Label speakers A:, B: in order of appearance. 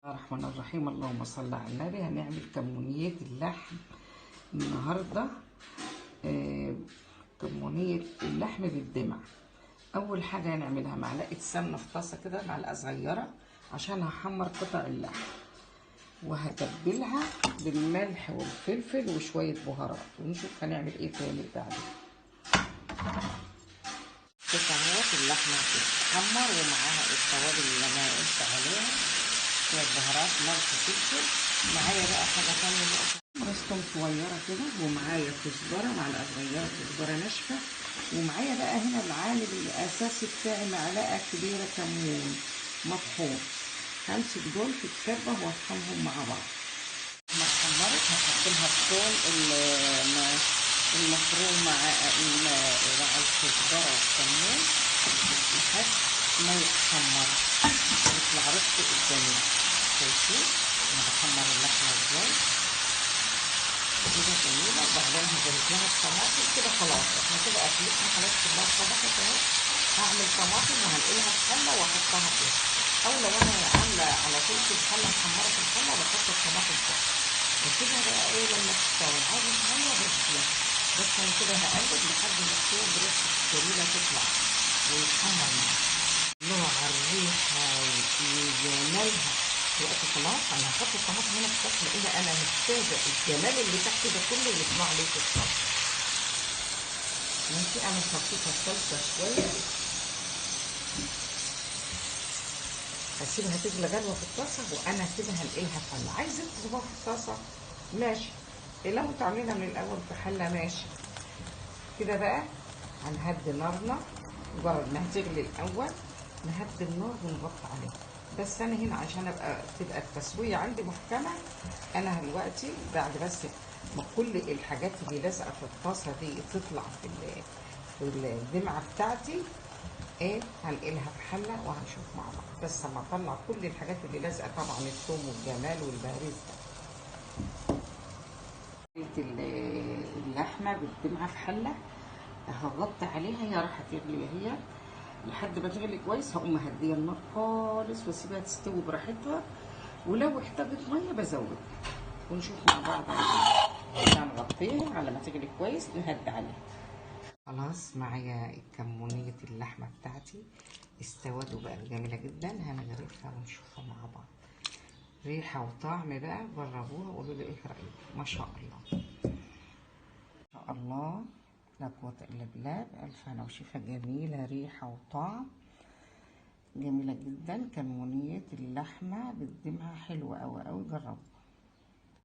A: الرحمن الرحيم. اللهم صل على النبي. هنعمل كمونية اللحم النهارده. كمونية اللحم بالدمع. اول حاجه هنعملها معلقه سمنه في طاسه كده، معلقه صغيره، عشان هحمر قطع اللحم، وهتبلها بالملح والفلفل وشويه بهارات، ونشوف هنعمل ايه تاني بعدين. قطعات اللحمه هتتحمر ومعاها التوابل اللي انا قلت عليها، شويه بهارات، ملح، فلفل. معايا بقى حاجه تانيه بقى، رستم صغيره كده، ومعايا كزبره، معلقه صغيره كزبره ناشفه، ومعايا بقى هنا العامل الاساسي بتاعي معلقه كبيره كمون مطحون. همسك دول في الكبه واطحنهم مع بعض. ما اتحمرت هحط لها الثوم المفروم مع الكزبره والكمون لحد ما يتحمر، يطلع ريحته قدامي. شايفين انا بحمر اللحمه ازاي كده جميله. وبعدين هجهز لها الطماطم كده. خلاص احنا كده اكلتنا خلاص كلها اتطبخت اهي. هعمل طماطم وهنقلها في حله واحطها فيها، او لو انا عامله على طول في الحله محمره في الحله بحط الطماطم فوق وكده بقى ايه لما تستوي. عايزه ميه برديها، بس انا كده هقلب لحد ما الثوم بريحته الجميله تطلع ويتحمر معاها. نوع الريحه وجمالها دلوقتي. خلاص انا هحط الطماطم هنا في الطاسه، لان انا محتاجه الجمال اللي تحت ده كله يطلع لي في الطاسه. ماشي، انا حطيتها الصلصه شويه، هسيبها تغلي غلوه في الطاسه، وانا كده هنقلها في حله. عايزه تسيبوها في الطاسه ماشي، لو انتوا عاملينها من الاول في حله ماشي. كده بقى هنهدي نارنا، مجرد ما هتغلي الاول نهدي النار ونغطي عليها. بس انا هنا عشان تبقى التسويه عندي محكمه، انا دلوقتي بعد بس ما كل الحاجات اللي لازقه في الطاسه دي تطلع في الدمعه بتاعتي، ايه هنقلها في حله وهنشوف مع بعض. بس اما اطلع كل الحاجات اللي لازقه، طبعا الثوم والجمال والبهاريز ده. اللحمه بالدمعه في حله، هغطي عليها، هي راح تغلي هي لحد ما تغلي كويس. هقوم مهديه النار خالص واسيبها تستوي براحتها، ولو احتاجت ميه بزود. ونشوف مع بعض. هنغطيها على ما تغلي كويس، نهدي عليها. خلاص معايا كمونية اللحمه بتاعتي استوت وبقت جميله جدا. هنغرفها ونشوفها مع بعض. ريحه وطعم بقى، جربوها وقولوا لي ايه رايكم. ما شاء الله ما شاء الله، لا قوة إلا بالله. بألف هنا وشفا. جميلة ريحة وطعم، جميلة جدا. كمونية اللحمة بالدمعة حلوة أوي أوي، جربوا.